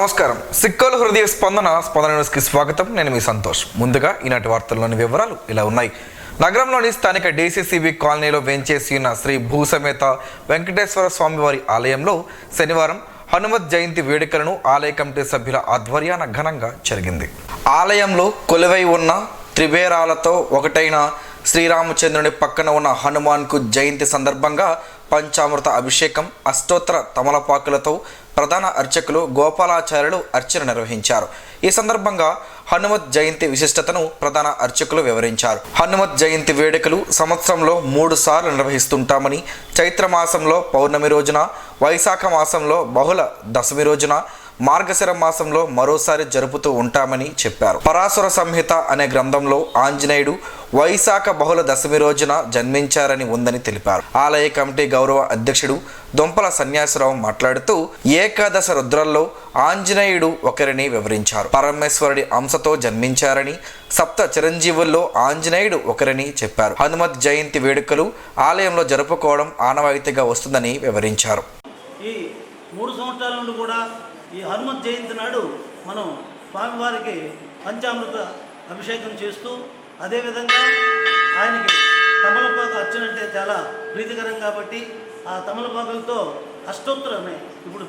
నమస్కారం. సిక్కోలు హృదయ స్పందన న్యూస్కి స్వాగతం. నేను మీ సంతోష్. ముందుగా ఈనాటి వార్తల్లోని వివరాలు ఇలా ఉన్నాయి. నగరంలోని స్థానిక డీసీసీబీ కాలనీలో వేంచేసి ఉన్న శ్రీ భూసమేత వెంకటేశ్వర స్వామివారి ఆలయంలో శనివారం హనుమత్ జయంతి వేడుకలను ఆలయ కమిటీ సభ్యుల ఆధ్వర్యాన ఘనంగా జరిగింది. ఆలయంలో కొలువై ఉన్న త్రిబేరాలతో ఒకటైన శ్రీరామచంద్రుని పక్కన ఉన్న హనుమాన్కు జయంతి సందర్భంగా పంచామృత అభిషేకం, అష్టోత్తర తమలపాకులతో ప్రధాన అర్చకులు గోపాలాచార్యులు అర్చన నిర్వహించారు. ఈ సందర్భంగా హనుమత్ జయంతి విశిష్టతను ప్రధాన అర్చకులు వివరించారు. హనుమత్ జయంతి వేడుకలు సంవత్సరంలో 3 సార్లు నిర్వహిస్తుంటామని, చైత్ర మాసంలో పౌర్ణమి రోజున, వైశాఖ మాసంలో బహుళ దశమి రోజున, మార్గశిర మాసంలో మరోసారి జరుపుతూ ఉంటామని చెప్పారు. పరాశుర సంహిత అనే గ్రంథంలో ఆంజనేయుడు వైశాఖ బహుళ దశమి రోజున జన్మించారని ఉందని తెలిపారు. ఆలయ కమిటీ గౌరవ అధ్యక్షుడు దొంపల సన్యాసరావు మాట్లాడుతూ ఏకాదశ రుద్రల్లో ఆంజనేయుడు ఒకరిని వివరించారు. పరమేశ్వరుడి అంశతో జన్మించారని, సప్త చిరంజీవుల్లో ఆంజనేయుడు ఒకరిని చెప్పారు. హనుమత్ జయంతి వేడుకలు ఆలయంలో జరుపుకోవడం ఆనవాయితీగా వస్తుందని వివరించారు. ఈ 3 సంవత్సరాల నుండి కూడా ఈ హనుమత్ జయంతి నాడు మనం స్వామివారికి పంచామృత అభిషేకం చేస్తూ, అదేవిధంగా ఆయనకి తమలపాకు అర్చన అంటే చాలా ప్రీతికరం కాబట్టి ఆ తమలపాకులతో అష్టోత్తరమే ఇప్పుడు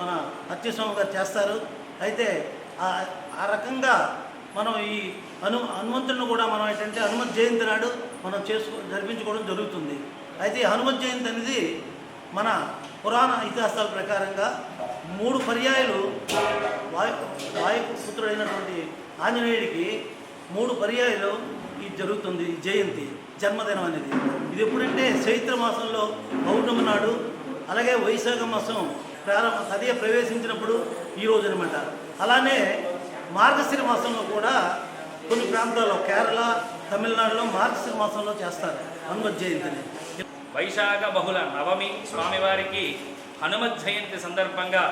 మన అత్యస్వామి గారు చేస్తారు. అయితే ఆ రకంగా మనం ఈ హనుమంతుడిని కూడా మనం ఏంటంటే హనుమత్ జయంతి నాడు మనం జరిపించుకోవడం జరుగుతుంది. అయితే ఈ హనుమత్ జయంతి అనేది మన పురాణ ఇతిహాసాల ప్రకారంగా 3 పర్యాయాలు వాయుపుత్రుడైనటువంటి ఆంజనేయుడికి 3 పర్యాయాలు ఇది జరుగుతుంది. ఈ జయంతి జన్మదినం అనేది ఇది ఎప్పుడంటే చైత్ర మాసంలో పౌర్ణమి నాడు, అలాగే వైశాఖ మాసం తదియ ప్రవేశించినప్పుడు ఈ రోజు అనమాట. అలానే మార్గశిర మాసంలో కూడా కొన్ని ప్రాంతాల్లో కేరళ, తమిళనాడులో మార్గశిర మాసంలో చేస్తారు హనుమత్ జయంతిని. వైశాఖ బహుళ నవమి స్వామివారికి హనుమత్ జయంతి సందర్భంగా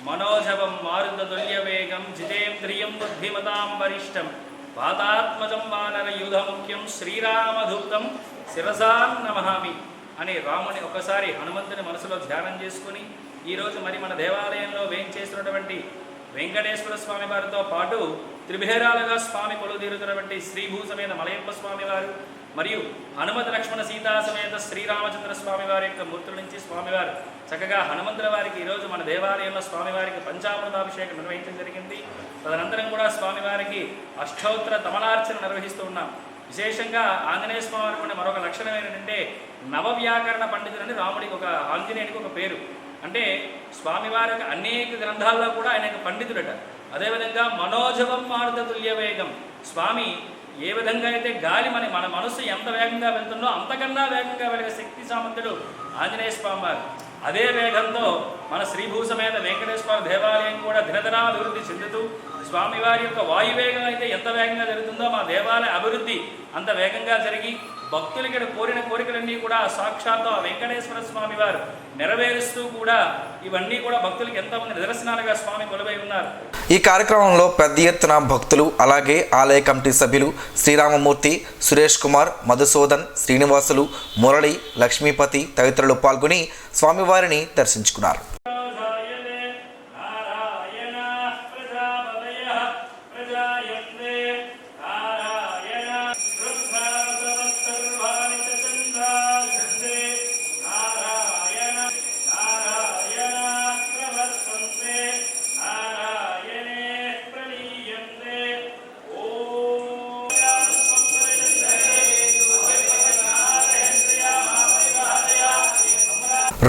మనోజవం మారుతతుల్య వేగం జితేంద్రియం బుద్ధిమతాం వరిష్టం వాతాత్మజం వానర యూధ ముఖ్యం శ్రీరామధూతం శిరసాం నమహామి అని రాముని ఒకసారి హనుమంతుని మనసులో ధ్యానం చేసుకుని ఈరోజు మరి మన దేవాలయంలో వేంచేసినటువంటి వెంకటేశ్వర స్వామి వారితో పాటు త్రిభేరాలుగా స్వామి కొలుదీరుతున్నటువంటి శ్రీభూసమేత మలయప్ప స్వామివారు మరియు హనుమత లక్ష్మణ సీతా సమేత శ్రీరామచంద్ర స్వామివారి యొక్క మూర్తుల నుంచి స్వామివారు చక్కగా హనుమంతుల వారికి ఈరోజు మన దేవాలయంలో స్వామివారికి పంచామృతాభిషేకం నిర్వహించడం జరిగింది. తదనంతరం కూడా స్వామివారికి అష్టోత్తర తమలార్చన నిర్వహిస్తూ ఉన్నాం. విశేషంగా ఆంజనేయ స్వామి వారికి మరొక లక్షణం ఏంటంటే నవవ్యాకరణ పండితులని రాముడికి ఆంజనేయుడికి ఒక పేరు. అంటే స్వామివారి యొక్క అనేక గ్రంథాల్లో కూడా ఆయన పండితుడట. అదేవిధంగా మనోజవం మారుతతుల్య వేగం, స్వామి ఏ విధంగా అయితే గాలి మన మనస్సు ఎంత వేగంగా వెళ్తుందో అంతకన్నా వేగంగా వెలిగే శక్తి సామంతుడు ఆంజనేయ స్వామి వారు. అదే వేగంతో మన శ్రీభూసమేత వెంకటేశ్వర దేవాలయం కూడా దినదినాభివృద్ధి చెందుతూ స్వామివారి యొక్క వాయువేగం అయితే ఎంత వేగంగా జరుగుతుందో మా దేవాలయ అభివృద్ధి అంత వేగంగా జరిగి భక్తులకి కోరిన కోరికలన్నీ కూడా సాక్షాత్తు ఆ వెంకటేశ్వర స్వామి వారు నెరవేరుస్తూ కూడా ఇవన్నీ కూడా భక్తులకి ఎంతమంది నిదర్శనాలుగా స్వామి కొలువై ఉన్నారు. ఈ కార్యక్రమంలో పెద్ద ఎత్తున భక్తులు, అలాగే ఆలయ కమిటీ సభ్యులు శ్రీరామమూర్తి, సురేష్ కుమార్, మధుసూదన్, శ్రీనివాసులు, మురళి, లక్ష్మీపతి తదితరులు పాల్గొని స్వామివారిని దర్శించుకున్నారు.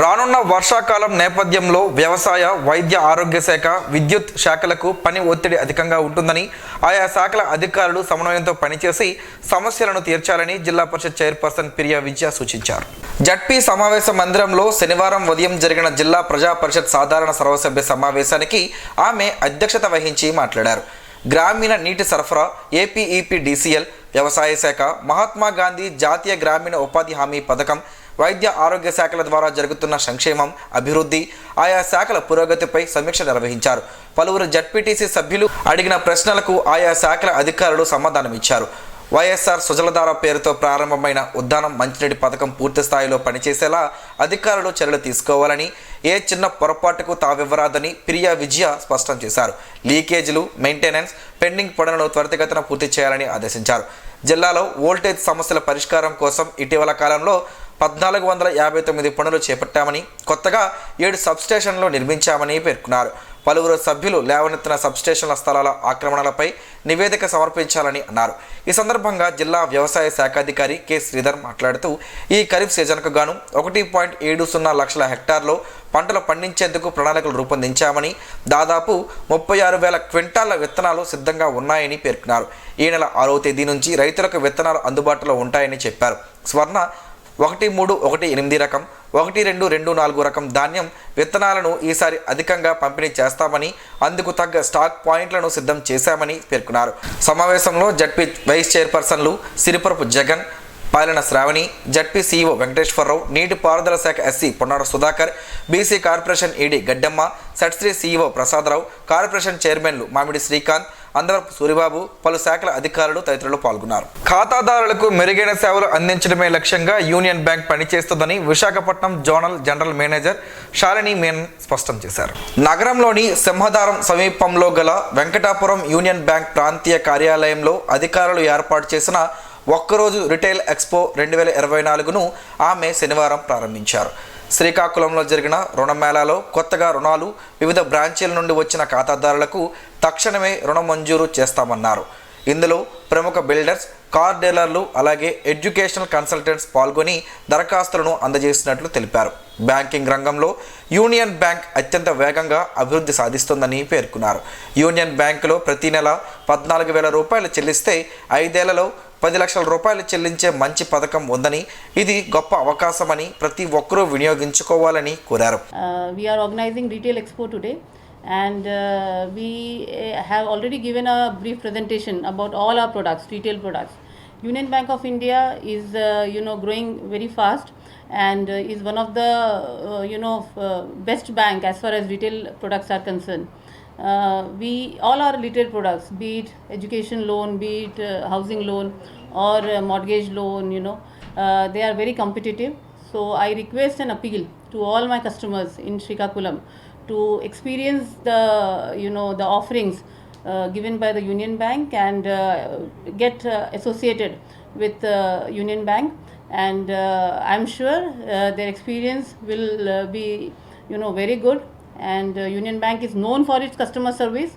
రానున్న వర్షాకాలం నేపథ్యంలో వ్యవసాయ, వైద్య, ఆరోగ్య శాఖ, విద్యుత్ శాఖలకు పని ఒత్తిడి అధికంగా ఉంటుందని, ఆయా శాఖల అధికారులు సమన్వయంతో పనిచేసి సమస్యలను తీర్చాలని జిల్లా పరిషత్ చైర్పర్సన్ పిరియా విజయ సూచించారు. జడ్పీ సమావేశ మందిరంలో శనివారం ఉదయం జరిగిన జిల్లా ప్రజా పరిషత్ సాధారణ సర్వసభ్య సమావేశానికి ఆమె అధ్యక్షత వహించి మాట్లాడారు. గ్రామీణ నీటి సరఫరా, ఏపీఈపీడీసీఎల్, వ్యవసాయ శాఖ, మహాత్మా గాంధీ జాతీయ గ్రామీణ ఉపాధి హామీ పథకం, వైద్య ఆరోగ్య శాఖల ద్వారా జరుగుతున్న సంక్షేమం, అభివృద్ధి, ఆయా శాఖల పురోగతిపై సమీక్ష నిర్వహించారు. పలువురు జడ్పీటీసీ సభ్యులు అడిగిన ప్రశ్నలకు ఆయా శాఖల అధికారులు సమాధానమిచ్చారు. వైఎస్ఆర్ సుజలధార పేరుతో ప్రారంభమైన ఉద్దానం మంచినీటి పథకం పూర్తి స్థాయిలో పనిచేసేలా అధికారులు చర్యలు తీసుకోవాలని, ఏ చిన్న పొరపాటుకు తావివ్వరాదని ప్రియా విజయ స్పష్టం చేశారు. లీకేజీలు, మెయింటెనెన్స్, పెండింగ్ పనులను త్వరితగతిన పూర్తి చేయాలని ఆదేశించారు. జిల్లాలో వోల్టేజ్ సమస్యల పరిష్కారం కోసం ఇటీవల కాలంలో 1459 పనులు చేపట్టామని, కొత్తగా 7 సబ్స్టేషన్లు నిర్మించామని పేర్కొన్నారు. పలువురు సభ్యులు లేవనెత్తిన సబ్స్టేషన్ల స్థలాల ఆక్రమణలపై నివేదిక సమర్పించాలని అన్నారు. ఈ సందర్భంగా జిల్లా వ్యవసాయ శాఖాధికారి కె శ్రీధర్ మాట్లాడుతూ ఈ ఖరీఫ్ సీజన్కు గాను 1.70 లక్షల హెక్టార్లో పంటలు పండించేందుకు ప్రణాళికలు రూపొందించామని, దాదాపు 36,000 క్వింటాళ్ల విత్తనాలు సిద్ధంగా ఉన్నాయని పేర్కొన్నారు. ఈ నెల 6వ తేదీ నుంచి రైతులకు విత్తనాలు అందుబాటులో ఉంటాయని చెప్పారు. స్వర్ణ 1318 రకం, 1224 రకం ధాన్యం విత్తనాలను ఈసారి అధికంగా పంపిణీ చేస్తామని, అందుకు తగ్గ స్టాక్ పాయింట్లను సిద్ధం చేశామని పేర్కొన్నారు. సమావేశంలో జడ్పీ వైస్ చైర్పర్సన్లు సిరిపురపు జగన్, పాలన శ్రావణి, జడ్పీ సీఈఓ వెంకటేశ్వరరావు, నీటిపారుదల శాఖ SE Ponnada Sudhakar, BC corporation ED Gaddamma, Setsri CEO Prasadarao, corporation చైర్మన్లు మామిడి శ్రీకాంత్, అందరపు సూరిబాబు, పలు శాఖల అధికారులు తదితరులు పాల్గొన్నారు. ఖాతాదారులకు మెరుగైన సేవలు అందించడమే లక్ష్యంగా యూనియన్ బ్యాంక్ పనిచేస్తుందని Visakhapatnam zonal general manager Shalini Menon స్పష్టం చేశారు. నగరంలోని సింహదారం సమీపంలో గల వెంకటాపురం యూనియన్ బ్యాంక్ ప్రాంతీయ కార్యాలయంలో అధికారులు ఏర్పాటు చేసిన ఒక్కరోజు రిటైల్ ఎక్స్పో 2024ను ఆమె శనివారం ప్రారంభించారు. శ్రీకాకుళంలో జరిగిన రుణమేళాలో కొత్తగా రుణాలు వివిధ బ్రాంచీల నుండి వచ్చిన ఖాతాదారులకు తక్షణమే రుణ మంజూరు చేస్తామన్నారు. ఇందులో ప్రముఖ బిల్డర్స్, కార్ డీలర్లు, అలాగే ఎడ్యుకేషనల్ కన్సల్టెంట్స్ పాల్గొని దరఖాస్తులను అందజేసినట్లు తెలిపారు. బ్యాంకింగ్ రంగంలో యూనియన్ బ్యాంక్ అత్యంత వేగంగా అభివృద్ధి సాధిస్తుందని పేర్కొన్నారు. యూనియన్ బ్యాంకులో ప్రతి నెల 14,000 రూపాయలు చెల్లిస్తే 5 ఏళ్లలో 10 లక్షల రూపాయలు చెల్లించే మంచి పథకం ఉందని, ఇది గొప్ప అవకాశమని ప్రతి ఒక్కరూ వినియోగించుకోవాలని కోరారు. We are organizing Retail Expo today, and we have already given a brief presentation about all our products, retail products. Union Bank of India is growing very fast and is one of the best bank as far as retail products are concerned. We all our retail products, be it education loan, be it housing loan or mortgage loan, they are very competitive. So I request and appeal to all my customers in Srikakulam to experience the offerings given by the Union Bank and get associated with Union Bank, and I'm sure their experience will be very good, and Union Bank is known for its customer service.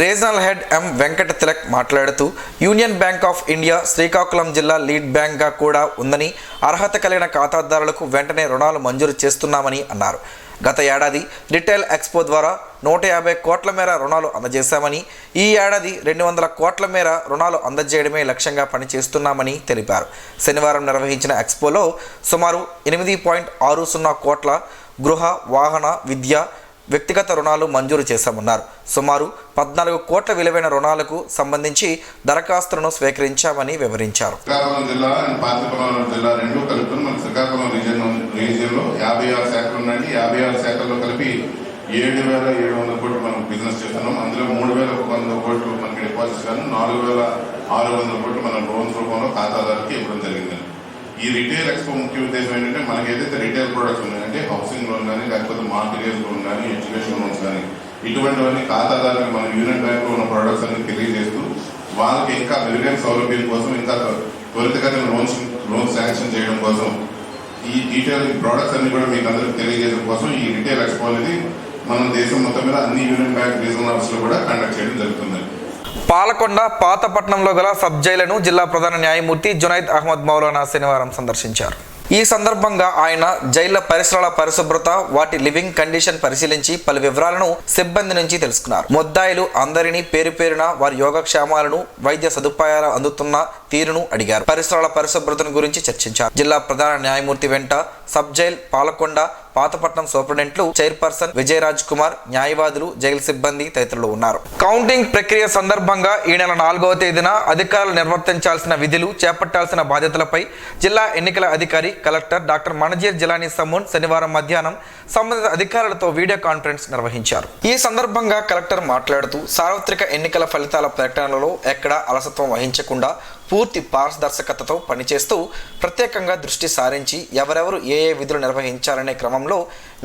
Regional head M Venkata Tilak మాట్లాడుతూ Union Bank of India Srikakulam జిల్లా lead బ్యాంక్గా కూడా ఉందని, అర్హత కలిగిన ఖాతాదారులకు వెంటనే రుణాలు మంజూరు చేస్తున్నామని అన్నారు. గత ఏడాది రిటైల్ ఎక్స్పో ద్వారా 150 కోట్ల మేర రుణాలు అందజేశామని, ఈ ఏడాది 200 కోట్ల మేర రుణాలు అందజేయడమే లక్ష్యంగా పనిచేస్తున్నామని తెలిపారు. శనివారం నిర్వహించిన ఎక్స్పోలో సుమారు 8.60 కోట్ల గృహ, వాహన, విద్య, వ్యక్తిగత రుణాలు మంజూరు చేశామన్నారు. సుమారు 14 కోట్ల విలువైన రుణాలకు సంబంధించి దరఖాస్తులను స్వీకరించామని వివరించారు. శ్రీకాకుళం జిల్లా అండ్ పార్వతీపురం జిల్లా రెండు కలుపుకొని మన శ్రీకాకుళం రీజియన్లో 56 శాఖలు ఉన్నాయండి. 56 శాఖల్లో కలిపి 7,700 కోట్లు మనం బిజినెస్ చేస్తున్నాం. అందులో 3,100 కోట్లు మనకి డిపాజిట్స్ గాను, 4,600 కోట్లు మనం లోన్స్ రూపంలో ఖాతాదారుకి ఇవ్వడం జరిగిందండి. ఈ రిటైల్ ఎక్స్పో ముఖ్య ఉద్దేశం ఏంటంటే మనకి ఏదైతే రిటైల్ ప్రొడక్ట్స్ ఉన్నాయంటే హౌసింగ్ లోన్ కానీ, లేకపోతే మార్కెట్ లోన్ కానీ, ఎడ్యుకేషన్ లోన్స్ కానీ, ఇటువంటివన్నీ ఖాతాదారులకు మన యూనియన్ బ్యాంక్లో ఉన్న ప్రొడక్ట్స్ అన్ని తెలియజేస్తూ వాళ్ళకి ఇంకా మెరుగైన సౌలభ్యం కోసం, ఇంకా త్వరితగతిన లోన్ శాంక్షన్ చేయడం కోసం ఈ డీటెయిల్ ప్రొడక్ట్స్ అన్ని కూడా మీకు అందరికి తెలియజేయడం కోసం ఈ రిటైల్ ఎక్స్పో అనేది మనం దేశం మొత్తం మీద అన్ని యూనియన్ బ్యాంక్ రీజనల్ ఆఫీసులో కూడా కండక్ట్ చేయడం జరుగుతుందండి. పాలకొండ, పాతపట్నంలో గల సబ్ జైలును జిల్లా ప్రధాన న్యాయమూర్తి జునైద్ అహ్మద్ మౌలానా శనివారం సందర్శించారు. ఈ సందర్భంగా ఆయన జైళ్ల పరిసరాల పరిశుభ్రత, వాటి లివింగ్ కండిషన్ పరిశీలించి పలు వివరాలను సిబ్బంది నుంచి తెలుసుకున్నారు. ముద్దాయిలు అందరినీ పేరు పేరున వారి యోగక్షేమాలను, వైద్య సదుపాయాలు అందుతున్న తీరును అడిగారు. పరిసరాల పరిశుభ్రతను గురించి చర్చించారు. జిల్లా ప్రధాన న్యాయమూర్తి వెంట సబ్ జైల్ పాలకొండ, పాతపట్నం సూపరింటెండెంట్లు, చైర్పర్సన్ విజయరాజ్ కుమార్, న్యాయవాదులు, జైలు సిబ్బంది తదితరులు ఉన్నారు. కౌంటింగ్ ప్రక్రియ సందర్భంగా ఈ నెల 4వ తేదీన అధికారులు నిర్వర్తించాల్సిన విధులు, చేపట్టాల్సిన బాధ్యతలపై జిల్లా ఎన్నికల అధికారి కలెక్టర్ డాక్టర్ మనజీర్ జిలానీ సమ్మూన్ శనివారం మధ్యాహ్నం సంబంధిత అధికారులతో వీడియో కాన్ఫరెన్స్ నిర్వహించారు. ఈ సందర్భంగా కలెక్టర్ మాట్లాడుతూ సార్వత్రిక ఎన్నికల ఫలితాల ప్రకటనలో ఎక్కడా అలసత్వం వహించకుండా పూర్తి పారదర్శకతతో పనిచేస్తూ ప్రత్యేకంగా దృష్టి సారించి ఎవరెవరు ఏ విధులు నిర్వహించాలనే క్రమంలో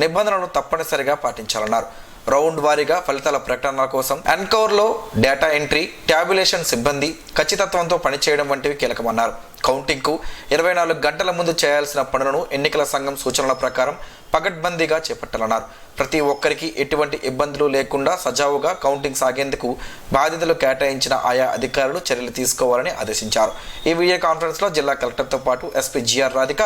నిబంధనలను తప్పనిసరిగా పాటించాలన్నారు. రౌండ్ వారీగా ఫలితాల ప్రకటనల కోసం ఎన్కౌర్లో డేటా ఎంట్రీ, ట్యాబులేషన్ సిబ్బంది ఖచ్చితత్వంతో పనిచేయడం వంటివి కీలకమన్నారు. కౌంటింగ్కు 24 గంటల ముందు చేయాల్సిన పనులను ఎన్నికల సంఘం సూచనల ప్రకారం పకడ్బందీగా చేపట్టాలన్నారు. ప్రతి ఒక్కరికి ఎటువంటి ఇబ్బందులు లేకుండా సజావుగా కౌంటింగ్ సాగేందుకు బాధ్యతలు కేటాయించిన ఆయా అధికారులు చర్యలు తీసుకోవాలని ఆదేశించారు. ఈ వీడియో కాన్ఫరెన్స్ లో జిల్లా కలెక్టర్తో పాటు SP GR Radhika,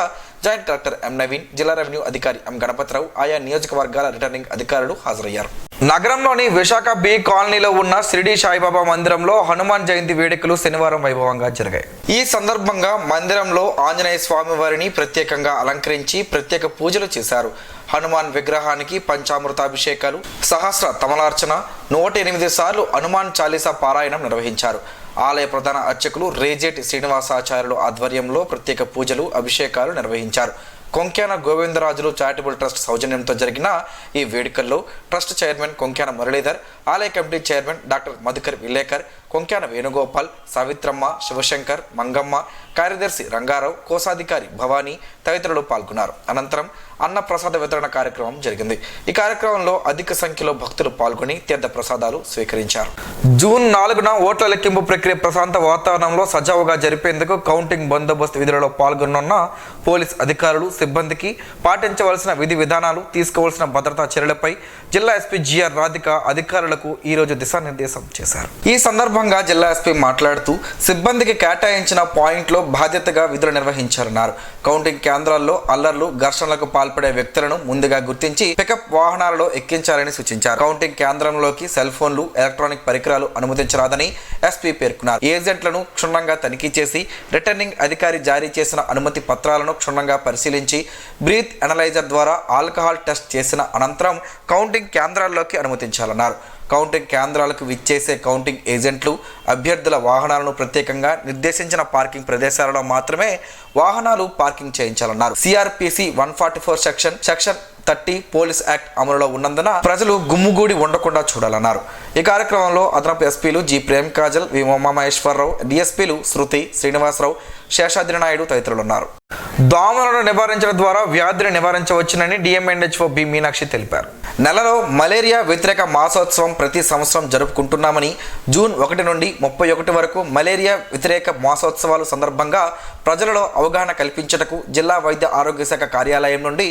joint collector M Naveen, జిల్లా రెవెన్యూ అధికారి ఎం గణపతిరావు, ఆయా నియోజకవర్గాల రిటర్నింగ్ అధికారులు హాజరయ్యారు. నగరంలోని విశాఖ బి కాలనీలో ఉన్న షిరిడి సాయిబాబా మందిరంలో హనుమాన్ జయంతి వేడుకలు శనివారం వైభవంగా జరిగాయి. ఈ సందర్భంగా మందిరంలో ఆంజనేయ స్వామి వారిని ప్రత్యేకంగా అలంకరించి ప్రత్యేక పూజలు చేశారు. హనుమాన్ విగ్రహానికి పంచామృతాభిషేకాలు, సహస్ర తమలార్చన, 108 సార్లు హనుమాన్ చాలీసా పారాయణం నిర్వహించారు. ఆలయ ప్రధాన అర్చకులు రేజేటి శ్రీనివాసాచార్యులు ఆధ్వర్యంలో ప్రత్యేక పూజలు, అభిషేకాలు నిర్వహించారు. కొంక్యాన గోవిందరాజులు చారిటబుల్ ట్రస్ట్ సౌజన్యంతో జరిగిన ఈ వేడుకల్లో ట్రస్ట్ చైర్మన్ కొంక్యాన మురళీధర్, ఆలయ committee chairman doctor Madhukar Vilekar, Konkyana Venugopal, Savitramma, Sivasankar, Mangamma, కార్యదర్శి రంగారావు, కోశాధికారి భవానీ తదితరులు పాల్గొన్నారు. అనంతరం అన్న ప్రసాద వితరణ కార్యక్రమం జరిగింది. ఈ కార్యక్రమంలో అధిక సంఖ్యలో భక్తులు పాల్గొని తీర్థ ప్రసాదాలు స్వీకరించారు. జూన్ 4న ఓట్ల లెక్కింపు ప్రక్రియ ప్రశాంత వాతావరణంలో సజావుగా జరిపేందుకు కౌంటింగ్ బందోబస్తు విధులలో పాల్గొన్న పోలీస్ అధికారులు, సిబ్బందికి పాటించవలసిన విధి విధానాలు, తీసుకోవాల్సిన భద్రతా చర్యలపై జిల్లా ఎస్పీ జిఆర్ రాధిక అధికారులకు ఈ రోజు దిశానిర్దేశం చేశారు. ఈ సందర్భంగా జిల్లా ఎస్పీ మాట్లాడుతూ సిబ్బందికి కేటాయించిన పాయింట్లో బాధ్యతగా విధులు నిర్వహించారన్నారు. కౌంటింగ్ కేంద్రాల్లో అల్లర్లు, ఘర్షణలకు పాల్పడే వ్యక్తులను ముందుగా గుర్తించి పికప్ వాహనాలలో ఎక్కించాలని సూచించారు. కౌంటింగ్ కేంద్రంలోకి సెల్ ఫోన్లు, ఎలక్ట్రానిక్ పరికరాలు అనుమతించరాదని ఎస్పీ పేర్కొన్నారు. ఏజెంట్లను క్షుణ్ణంగా తనిఖీ చేసి రిటర్నింగ్ అధికారి జారీ చేసిన అనుమతి పత్రాలను క్షుణ్ణంగా పరిశీలించి బ్రీత్ అనలైజర్ ద్వారా ఆల్కహాల్ టెస్ట్ చేసిన అనంతరం కౌంటింగ్ కేంద్రాల్లోకి అనుమతించాలన్నారు. కౌంటింగ్ కేంద్రాలకు విచ్చేసే కౌంటింగ్ ఏజెంట్లు, అభ్యర్థుల వాహనాలను ప్రత్యేకంగా నిర్దేశించిన పార్కింగ్ ప్రదేశాలలో మాత్రమే వాహనాలు పార్కింగ్ చేయించాలన్నారు. సిఆర్పిసి 144 సెక్షన్ 30 పోలీస్ యాక్ట్ అమలులో ఉన్నందున ప్రజలు గుమ్ముగూడి ఉండకుండా చూడాలన్నారు. ఈ కార్యక్రమంలో అదనపు ఎస్పీలు జి ప్రేమ్ కాజల్, వి ఉమామహేశ్వరరావు, డిఎస్పీలు శృతి, శ్రీనివాసరావు, శేషాద్రి నాయుడు తదితరులు ఉన్నారు. దోమలను నివారించడం ద్వారా వ్యాధిని నివారించవచ్చునని డిఎంఎన్హెచ్ఓ బి మీనాక్షి తెలిపారు. నెలలో మలేరియా వ్యతిరేక మాసోత్సవం ప్రతి సంవత్సరం జరుపుకుంటున్నామని, జూన్ 1 నుండి 31 వరకు మలేరియా వ్యతిరేక మాసోత్సవాలు సందర్భంగా ప్రజలలో అవగాహన కల్పించటకు జిల్లా వైద్య ఆరోగ్య శాఖ కార్యాలయం నుండి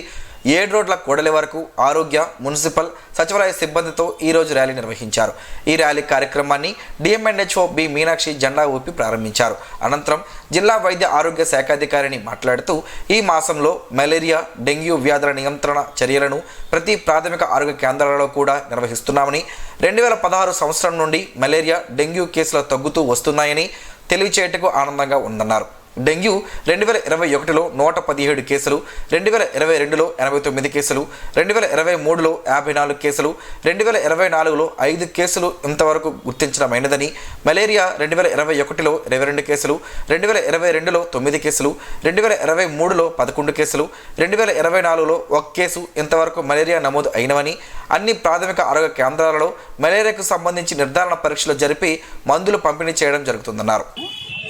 7 రోడ్ల కూడలి వరకు ఆరోగ్య, మున్సిపల్, సచివాలయ సిబ్బందితో ఈరోజు ర్యాలీ నిర్వహించారు. ఈ ర్యాలీ కార్యక్రమాన్ని డిఎంఎన్హెచ్ఓ బి మీనాక్షి జెండా ఊపి ప్రారంభించారు. అనంతరం జిల్లా వైద్య ఆరోగ్య శాఖాధికారిని మాట్లాడుతూ ఈ మాసంలో మలేరియా, డెంగ్యూ వ్యాధుల నియంత్రణ చర్యలను ప్రతి ప్రాథమిక ఆరోగ్య కేంద్రాలలో కూడా నిర్వహిస్తున్నామని, 2016 సంవత్సరం నుండి మలేరియా, డెంగ్యూ కేసులు తగ్గుతూ వస్తున్నాయని తెలియచేయటకు ఆనందంగా ఉందన్నారు. డెంగ్యూ 2021లో 117 కేసులు, 2022లో 89 కేసులు, 2023లో 54 కేసులు, 2024లో 5 కేసులు ఇంతవరకు గుర్తించడమైనదని, మలేరియా 2021లో 22 కేసులు, 2022లో 9 కేసులు, 2023లో 11 కేసులు, 2024లో 1 కేసు ఇంతవరకు మలేరియా నమోదు అయినవని, అన్ని ప్రాథమిక ఆరోగ్య కేంద్రాలలో మలేరియాకు సంబంధించి నిర్ధారణ పరీక్షలు జరిపి మందులు పంపిణీ చేయడం జరుగుతుందన్నారు.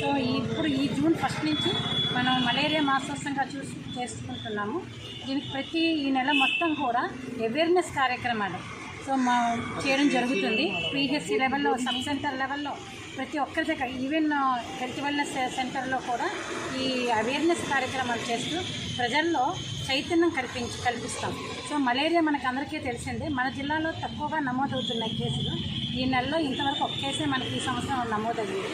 సో ఇప్పుడు ఈ జూన్ 1 నుంచి మనం మలేరియా మాసోత్సవంగా చేసుకుంటున్నాము. దీనికి ఈ నెల మొత్తం కూడా అవేర్నెస్ కార్యక్రమాలు చేయడం జరుగుతుంది. పిహెచ్సి లెవెల్లో, సబ్ సెంటర్ లెవెల్లో ప్రతి ఒక్కరి దగ్గర, ఈవెన్ హెల్త్ వెల్నెస్ సెంటర్లో కూడా ఈ అవేర్నెస్ కార్యక్రమాలు చేస్తూ ప్రజల్లో చైతన్యం కల్పిస్తాం. సో మలేరియా మనకు అందరికీ తెలిసిందే. మన జిల్లాలో తక్కువగా నమోదవుతున్నాయి కేసులు. ఈ నెలలో ఇంతవరకు 1 కేసే మనకి ఈ సంవత్సరం నమోదయ్యాయి.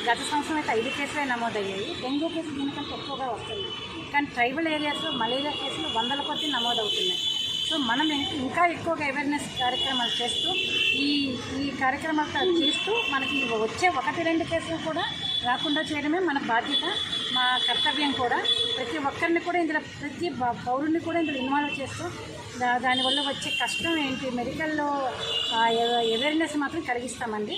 గత సంవత్సరం అయితే 5 కేసులే నమోదయ్యాయి. డెంగ్యూ కేసులు దీనికంటే ఎక్కువగా వస్తుంది. కానీ ట్రైబల్ ఏరియాస్లో మలేరియా కేసులు 100ల కొద్దీ నమోదవుతున్నాయి. సో మనం ఇంకా ఎక్కువగా అవేర్నెస్ కార్యక్రమాలు చేస్తూ ఈ కార్యక్రమాలు చేస్తూ మనకి వచ్చే 1-2 కేసులు కూడా రాకుండా చేయడమే మన బాధ్యత, మా కర్తవ్యం కూడా. ప్రతి ఒక్కరిని కూడా ఇందులో, ప్రతి పౌరుని కూడా ఇందులో ఇన్వాల్వ్ చేస్తూ దానివల్ల వచ్చే కష్టం ఏంటి, మెడికల్లో అవేర్నెస్ మాత్రం కలిగిస్తామండి.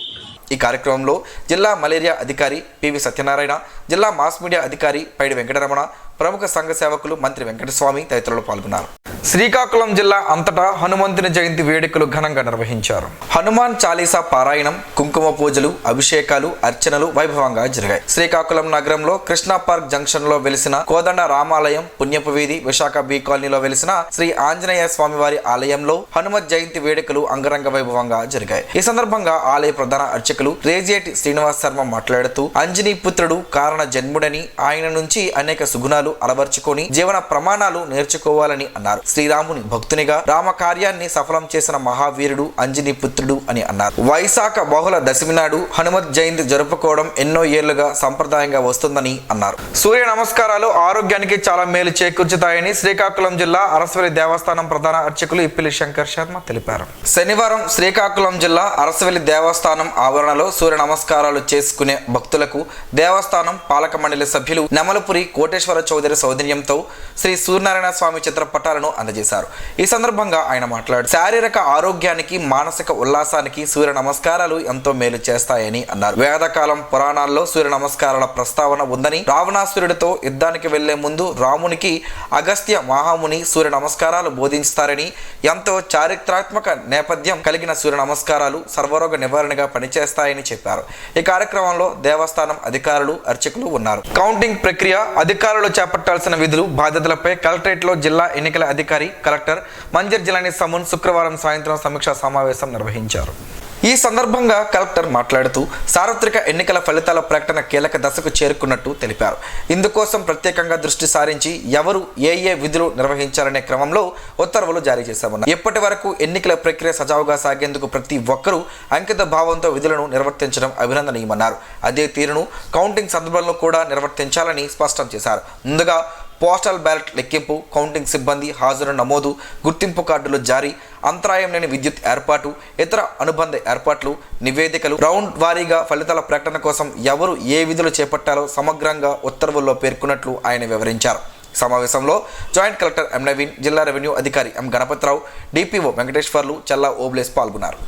ఈ కార్యక్రమంలో జిల్లా మలేరియా అధికారి పివి సత్యనారాయణ, జిల్లా మాస్ మీడియా అధికారి పైడి వెంకటరమణ, ప్రముఖ సంఘ సేవకులు మంత్రి వెంకటస్వామి తదితరులు పాల్గొన్నారు. శ్రీకాకుళం జిల్లా అంతటా హనుమంతుని జయంతి వేడుకలు ఘనంగా నిర్వహించారు. హనుమాన్ చాలీసా పారాయణం, కుంకుమ పూజలు, అభిషేకాలు, అర్చనలు వైభవంగా జరిగాయి. శ్రీకాకుళం నగరంలో కృష్ణా పార్క్ జంక్షన్ లో వెలిసిన కోదండ రామాలయం, పుణ్యపు వీధి, విశాఖ బి కాలనీలో వెలిసిన శ్రీ ఆంజనేయ స్వామివారి ఆలయంలో హనుమత్ జయంతి వేడుకలు అంగరంగ వైభవంగా జరిగాయి. ఈ సందర్భంగా ఆలయ ప్రధాన అర్చకులు రేజియేటి శ్రీనివాస్ శర్మ మాట్లాడుతూ అంజనీ పుత్రుడు కారణ జన్ముడని, ఆయన నుంచి అనేక సుగుణాలు అలవర్చుకొని జీవన ప్రమాణాలు నేర్చుకోవాలని అన్నారు. శ్రీరాముని భక్తునిగా రామ కార్యాన్ని సఫలం చేసిన మహావీరుడు అంజనీ పుత్రుడు అని అన్నారు. వైశాఖ బహుళ దశమి నాడు హనుమత్ జయంతి జరుపుకోవడం ఎన్నో ఏళ్లుగా సంప్రదాయంగా వస్తుందని అన్నారు. సూర్య నమస్కారాలు ఆరోగ్యానికి చాలా మేలు చేకూర్చుతాయని శ్రీకాకుళం జిల్లా అరసవెల్లి దేవస్థానం ప్రధాన అర్చకులు ఇప్పిలి శంకర్ శర్మ తెలిపారు. శనివారం శ్రీకాకుళం జిల్లా అరసవెల్లి దేవస్థానం ఆవరణలో సూర్య నమస్కారాలు చేసుకునే భక్తులకు దేవస్థానం పాలక మండలి సభ్యులు నెమలపురి కోటేశ్వర చౌదరి సౌజన్యంతో శ్రీ సూర్యనారాయణ స్వామి చిత్రపటాలను అందజేశారు. ఈ సందర్భంగా ఆయన మాట్లాడుతూ శారీరక ఆరోగ్యానికి, మానసిక ఉల్లాసానికి సూర్య నమస్కారాలు ఎంతో మేలు చేస్తాయని అన్నారు. వేదకాలం పురాణాల్లో సూర్య నమస్కారాల ప్రస్తావన ఉందని, రావణాసురుడితో యుద్ధానికి వెళ్లే ముందు రామునికి అగస్త్య మహాముని సూర్య నమస్కారాలు బోధిస్తారని, ఎంతో చారిత్రాత్మక నేపథ్యం కలిగిన సూర్య నమస్కారాలు సర్వరోగ నివారణగా పనిచేస్తాయని చెప్పారు. ఈ కార్యక్రమంలో దేవస్థానం అధికారులు, అర్చకులు ఉన్నారు. కౌంటింగ్ ప్రక్రియ, అధికారులు చేపట్టాల్సిన విధులు, బాధ్యతలపై కలెక్టరేట్లో జిల్లా ఎన్నికల అధికారి కలెక్టర్ మంజర్ జిలానీ సమూన్ శుక్రవారం సాయంత్రం సమీక్షా సమావేశం నిర్వహించారు. ఈ సందర్భంగా కలెక్టర్ మాట్లాడుతూ సార్వత్రిక ఎన్నికల ఫలితాల ప్రకటన కీలక దశకు చేరుకున్నట్టు తెలిపారు. ఇందుకోసం ప్రత్యేకంగా దృష్టి సారించి ఎవరు ఏ విధులు నిర్వహించాలనే క్రమంలో ఉత్తర్వులు జారీ చేశామన్నారు. ఇప్పటి వరకు ఎన్నికల ప్రక్రియ సజావుగా సాగేందుకు ప్రతి ఒక్కరూ అంకిత భావంతో విధులను నిర్వర్తించడం అభినందనీయమన్నారు. అదే తీరును కౌంటింగ్ సందర్భంలో కూడా నిర్వర్తించాలని స్పష్టం చేశారు. ముందుగా పోస్టల్ బ్యాలెట్ లెక్కింపు, కౌంటింగ్ సిబ్బంది హాజరు నమోదు, గుర్తింపు కార్డులు జారీ, అంతరాయం లేని విద్యుత్ ఏర్పాటు, ఇతర అనుబంధ ఏర్పాట్లు, నివేదికలు, రౌండ్ వారీగా ఫలితాల ప్రకటన కోసం ఎవరు ఏ విధులు చేపట్టాలో సమగ్రంగా ఉత్తర్వుల్లో పేర్కొన్నట్లు ఆయన వివరించారు. సమావేశంలో జాయింట్ కలెక్టర్ ఎం నవీన్, జిల్లా రెవెన్యూ అధికారి ఎం గణపతిరావు, డిపిఓ వెంకటేశ్వర్లు, చల్లా ఓబ్లేస్ పాల్గొన్నారు.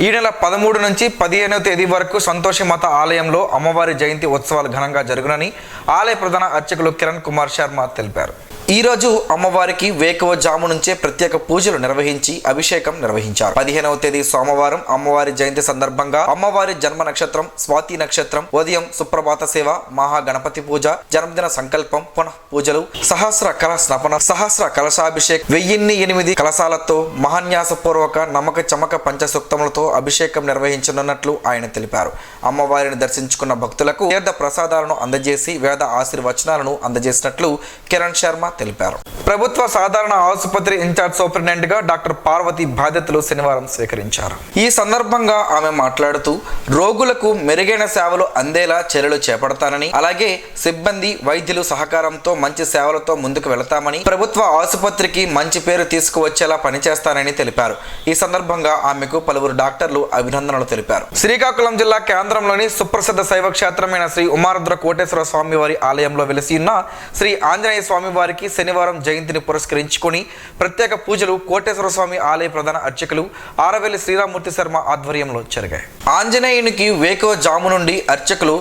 ఈ నెల 13 నుంచి 15వ తేదీ వరకు సంతోషమాత ఆలయంలో అమ్మవారి జయంతి ఉత్సవాలు ఘనంగా జరుగునని ఆలయ ప్రధాన అర్చకులు కిరణ్ కుమార్ శర్మ తెలిపారు. ఈ రోజు అమ్మవారికి వేకువజాము నుంచే ప్రత్యేక పూజలు నిర్వహించి అభిషేకం నిర్వహించారు. 15వ తేదీ సోమవారం అమ్మవారి జయంతి సందర్భంగా అమ్మవారి జన్మ నక్షత్రం స్వాతి నక్షత్రం, ఉదయం సుప్రభాత సేవ, మహాగణపతి పూజ, జన్మదిన సంకల్పం, పునః పూజలు, సహస్ర కలశ స్నపన, సహస్ర కలశాభిషేక్, 1008 కలశాలతో మహాన్యాసపూర్వక నమ్మక చమక పంచసూక్తములతో అభిషేకం నిర్వహించనున్నట్లు ఆయన తెలిపారు. అమ్మవారిని దర్శించుకున్న భక్తులకు తీర్థ ప్రసాదాలను అందజేసి వేద ఆశీర్వచనాలను అందజేసినట్లు కిరణ్ శర్మ తెలిపారు. ప్రభుత్వ సాధారణ ఆసుపత్రి ఇన్ఛార్జ్ సూపరింటెండెంట్ గా డాక్టర్ పార్వతి బాధ్యతలు శనివారం స్వీకరించారు. ఈ సందర్భంగా ఆమె మాట్లాడుతూ రోగులకు మెరుగైన సేవలు అందేలా చర్యలు చేపడతానని, అలాగే సిబ్బంది వైద్యులు సహకారంతో మంచి సేవలతో ముందుకు వెళతామని, ప్రభుత్వ ఆసుపత్రికి మంచి పేరు తీసుకువచ్చేలా పనిచేస్తానని తెలిపారు. ఈ సందర్భంగా ఆమెకు పలువురు డాక్టర్లు అభినందనలు తెలిపారు. శ్రీకాకుళం జిల్లా కేంద్రంలోని సుప్రసిద్ధ శైవ క్షేత్రమైన శ్రీ ఉమారుద్ర కోటేశ్వర స్వామి వారి ఆలయంలో వెలిసి ఉన్న శ్రీ ఆంజనేయ స్వామి వారికి శనివారం జయంతిని పురస్కరించుకొని ప్రత్యేక పూజలు కోటేశ్వర స్వామి ఆలయ ప్రధాన అర్చకులు ఆరవెల్లి శ్రీరామూర్తి శర్మ ఆధ్వర్యంలో జరిగాయి. ఆంజనేయునికి వేకువజాము నుండి అర్చకులు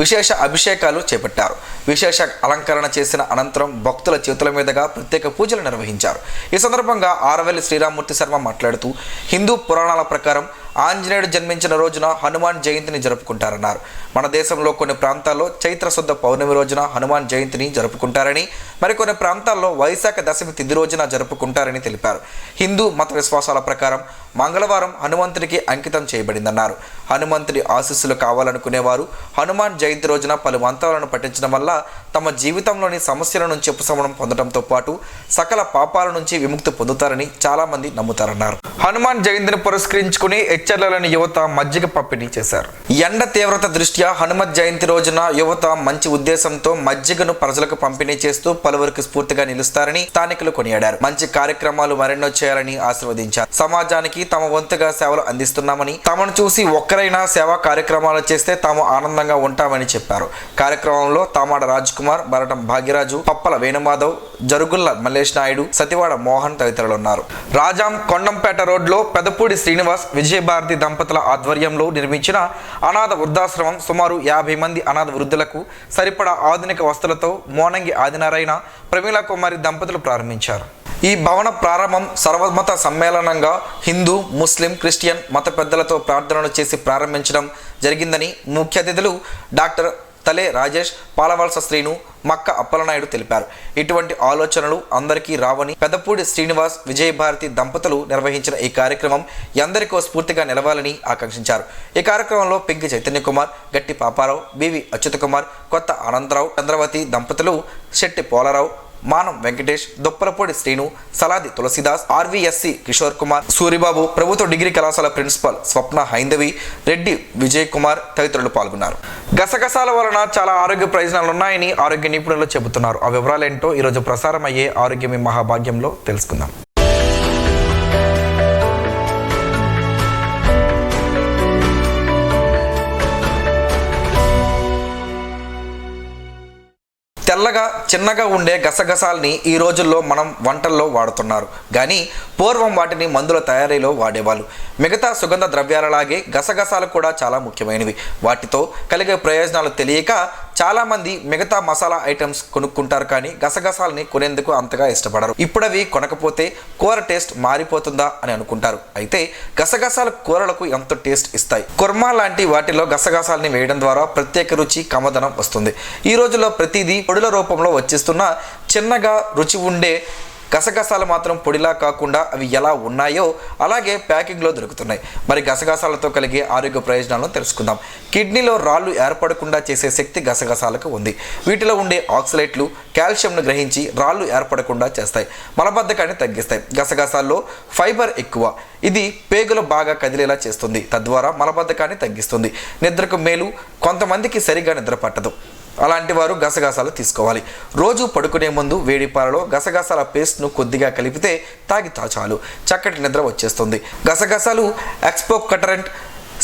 విశేష అభిషేకాలు చేపట్టారు. విశేష అలంకరణ చేసిన అనంతరం భక్తుల చేతుల మీదుగా ప్రత్యేక పూజలు నిర్వహించారు. ఈ సందర్భంగా ఆరవెల్లి శ్రీరామూర్తి శర్మ మాట్లాడుతూ హిందూ పురాణాల ప్రకారం ఆంజనేయుడు జన్మించిన రోజున హనుమాన్ జయంతిని జరుపుకుంటారన్నారు. మన దేశంలో కొన్ని ప్రాంతాల్లో చైత్ర శుద్ధ పౌర్ణమి రోజున హనుమాన్ జయంతిని జరుపుకుంటారని, మరికొన్ని ప్రాంతాల్లో వైశాఖ దశమి తిథి రోజున జరుపుకుంటారని తెలిపారు. హిందూ మత విశ్వాసాల ప్రకారం మంగళవారం హనుమంతుడికి అంకితం చేయబడిందన్నారు. హనుమంతుడి ఆశీస్సులు కావాలనుకునేవారు హనుమాన్ జయంతి రోజున పలు మంత్రాలను పఠించడం వల్ల తమ జీవితంలోని సమస్యల నుంచి ఉపశమనం పొందడంతో పాటు సకల పాపాల నుంచి విముక్తి పొందుతారని చాలా మంది నమ్ముతారన్నారు. హనుమాన్ జయంతిని పురస్కరించుకుని హెచ్చర్లలోని యువత మజ్జిగ పంపిణీ చేశారు. ఎండ తీవ్రత దృష్ట్యా హనుమత్ జయంతి రోజున యువత మంచి ఉద్దేశంతో మజ్జిగను ప్రజలకు పంపిణీ చేస్తూ పలువురికి స్ఫూర్తిగా నిలుస్తారని స్థానికులు కొనియాడారు. మంచి కార్యక్రమాలు మరెన్నో చేయాలని ఆశీర్వదించారు. సమాజానికి తమ వంతుగా సేవలు అందిస్తున్నామని, తమను చూసి ఒక్కరైనా సేవా కార్యక్రమాలు చేస్తే తాము ఆనందంగా ఉంటామని చెప్పారు. కార్యక్రమంలో తామాడ రాజ్ కుమార్, బరటం భాగ్యరాజు, పప్పల వేణుమాధవ్, జరుగుల్ల మల్లేష్ నాయుడు, సతివాడ మోహన్ తదితరులు ఉన్నారు. రాజాం కొండంపేట రోడ్లో పెదపూడి శ్రీనివాస్, విజయభారతి దంపతుల ఆధ్వర్యంలో నిర్మించిన అనాథ వృద్ధాశ్రమం సుమారు 50 మంది అనాథ వృద్ధులకు సరిపడా ఆధునిక వస్తువులతో మోనంగి ఆదినారాయణ, ప్రమీలా కుమారి దంపతులు ప్రారంభించారు. ఈ భవన ప్రారంభం సర్వమత సమ్మేళనంగా హిందూ, ముస్లిం, క్రిస్టియన్ మత పెద్దలతో ప్రార్థనలు చేసి ప్రారంభించడం జరిగిందని ముఖ్య అతిథులు డాక్టర్ తలే రాజేష్, పాలవలస శ్రీను, మక్క అప్పలనాయుడు తెలిపారు. ఇటువంటి ఆలోచనలు అందరికీ రావని పెద్దపూడి శ్రీనివాస్, విజయభారతి దంపతులు నిర్వహించిన ఈ కార్యక్రమం ఎందరికో స్ఫూర్తిగా నిలవాలని ఆకాంక్షించారు. ఈ కార్యక్రమంలో పింకి చైతన్య కుమార్, గట్టి పాపారావు, బివి అచ్యుత కుమార్, కొత్త ఆనందరావు, చంద్రవతి దంపతులు, శెట్టి పోలరావు, మానం వెంకటేష్, దొప్పలపూడి శ్రీను, సలాది తులసిదాస్, ఆర్వీఎస్సి కిషోర్ కుమార్, సూరిబాబు, ప్రభుత్వ డిగ్రీ కళాశాల ప్రిన్సిపల్ స్వప్న హైందవి, రెడ్డి విజయ్ కుమార్ తదితరులు పాల్గొన్నారు. గసగసాల వలన చాలా ఆరోగ్య ప్రయోజనాలు ఉన్నాయని ఆరోగ్య నిపుణులు చెబుతున్నారు. ఆ వివరాలేంటో ఈరోజు ప్రసారం అయ్యే ఆరోగ్యమే మహాభాగ్యంలో తెలుసుకుందాం. తెల్లగా చిన్నగా ఉండే గసగసాల్ని ఈ రోజుల్లో మనం వంటల్లో వాడుతున్నారు, కానీ పూర్వం వాటిని మందుల తయారీలో వాడేవాళ్ళు. మిగతా సుగంధ ద్రవ్యాలలాగే గసగసాలు కూడా చాలా ముఖ్యమైనవి. వాటితో కలిగే ప్రయోజనాలు తెలియక చాలామంది మిగతా మసాలా ఐటమ్స్ కొనుక్కుంటారు, కానీ గసగసాలని కొనేందుకు అంతగా ఇష్టపడరు. ఇప్పుడు అవి కొనకపోతే కూర టేస్ట్ మారిపోతుందా అని అనుకుంటారు. అయితే గసగసాలు కూరలకు ఎంతో టేస్ట్ ఇస్తాయి. కుర్మా లాంటి వాటిలో గసగసాలని వేయడం ద్వారా ప్రత్యేక రుచి, కమ్మదనం వస్తుంది. ఈ రోజుల్లో ప్రతిదీ పొడుల రూపంలో వచ్చేస్తున్న చిన్నగా రుచి ఉండే గసగసాలు మాత్రం పొడిలా కాకుండా అవి ఎలా ఉన్నాయో అలాగే ప్యాకింగ్లో దొరుకుతున్నాయి. మరి గసగసాలతో కలిగే ఆరోగ్య ప్రయోజనాలను తెలుసుకుందాం. కిడ్నీలో రాళ్ళు ఏర్పడకుండా చేసే శక్తి గసగసాలకు ఉంది. వీటిలో ఉండే ఆక్సలేట్లు కాల్షియంను గ్రహించి రాళ్ళు ఏర్పడకుండా చేస్తాయి, మలబద్ధకాన్ని తగ్గిస్తాయి. గసగసాల్లో ఫైబర్ ఎక్కువ, ఇది పేగులు బాగా కదిలేలా చేస్తుంది, తద్వారా మలబద్ధకాన్ని తగ్గిస్తుంది. నిద్రకు మేలు. కొంతమందికి సరిగా నిద్ర పట్టదు, అలాంటి వారు గసగసాలు తీసుకోవాలి. రోజు పడుకునే ముందు వేడి పాలలో గసగసాల పేస్ట్ను కొద్దిగా కలిపితే తాగితే చాలు, చక్కటి నిద్ర వచ్చేస్తుంది. గసగసాలు ఎక్స్పోకటరెంట్,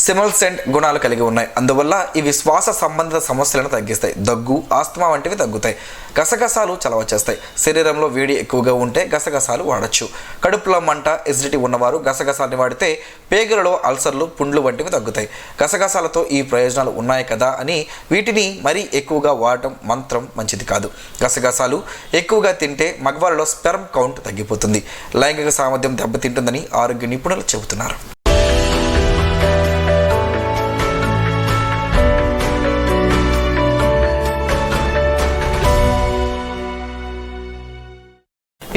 సిమల్సెంట్ గుణాలు కలిగి ఉన్నాయి. అందువల్ల ఇవి శ్వాస సంబంధిత సమస్యలను తగ్గిస్తాయి. దగ్గు, ఆస్తమా వంటివి తగ్గుతాయి. గసగసాలు చలవ చేస్తాయి. శరీరంలో వేడి ఎక్కువగా ఉంటే గసగసాలు వాడచ్చు. కడుపులో మంట, ఎసిడిటీ ఉన్నవారు గసగసాన్ని వాడితే పేగులలో అల్సర్లు, పుండ్లు వంటివి తగ్గుతాయి. గసగసాలతో ఈ ప్రయోజనాలు ఉన్నాయి కదా అని వీటిని మరీ ఎక్కువగా వాడటం మాత్రం మంచిది కాదు. గసగసాలు ఎక్కువగా తింటే మగవారిలో స్పెర్మ్ కౌంట్ తగ్గిపోతుంది, లైంగిక సామర్థ్యం దెబ్బతింటుందని ఆరోగ్య నిపుణులు చెబుతున్నారు.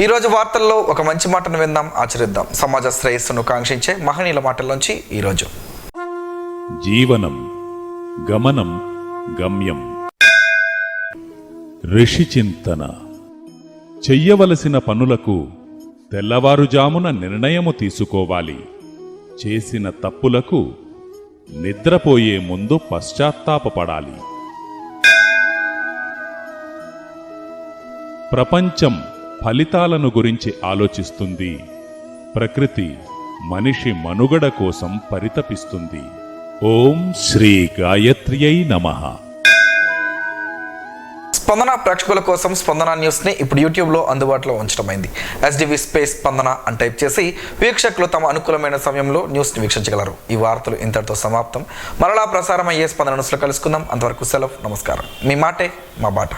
ఈరోజు వార్తల్లో ఒక మంచి మాటను విందాం, ఆచరిద్దాం. సమాజ శ్రేయస్సును కాంక్షించే మహనీయుల మాటల్లోంచి ఈరోజు. జీవనం గమనం గమ్యం. ఋషి చింతన. చెయ్యవలసిన పనులకు తెల్లవారుజామున నిర్ణయము తీసుకోవాలి. చేసిన తప్పులకు నిద్రపోయే ముందు పశ్చాత్తాపపడాలి. ప్రపంచం ఫలితాలను గురించి ఆలోచిస్తుంది. ప్రకృతి మనిషి మనుగడ కోసం పరితపిస్తుంది. ఓం శ్రీ గాయత్ర్యై నమః. స్పందన ప్రేక్షకుల కోసం స్పందన న్యూస్ని ఇప్పుడు యూట్యూబ్లో అందుబాటులో ఉంచడమైంది. SDV స్పేస్ స్పందన అని టైప్ చేసి వీక్షకులు తమ అనుకూలమైన సమయంలో న్యూస్ని వీక్షించగలరు. ఈ వార్తలు ఇంతటితో సమాప్తం. మరలా ప్రసారం అయ్యే స్పందన న్యూస్లో కలుసుకుందాం. అంతవరకు సెలవు, నమస్కారం. మీ మాటే మా బాట.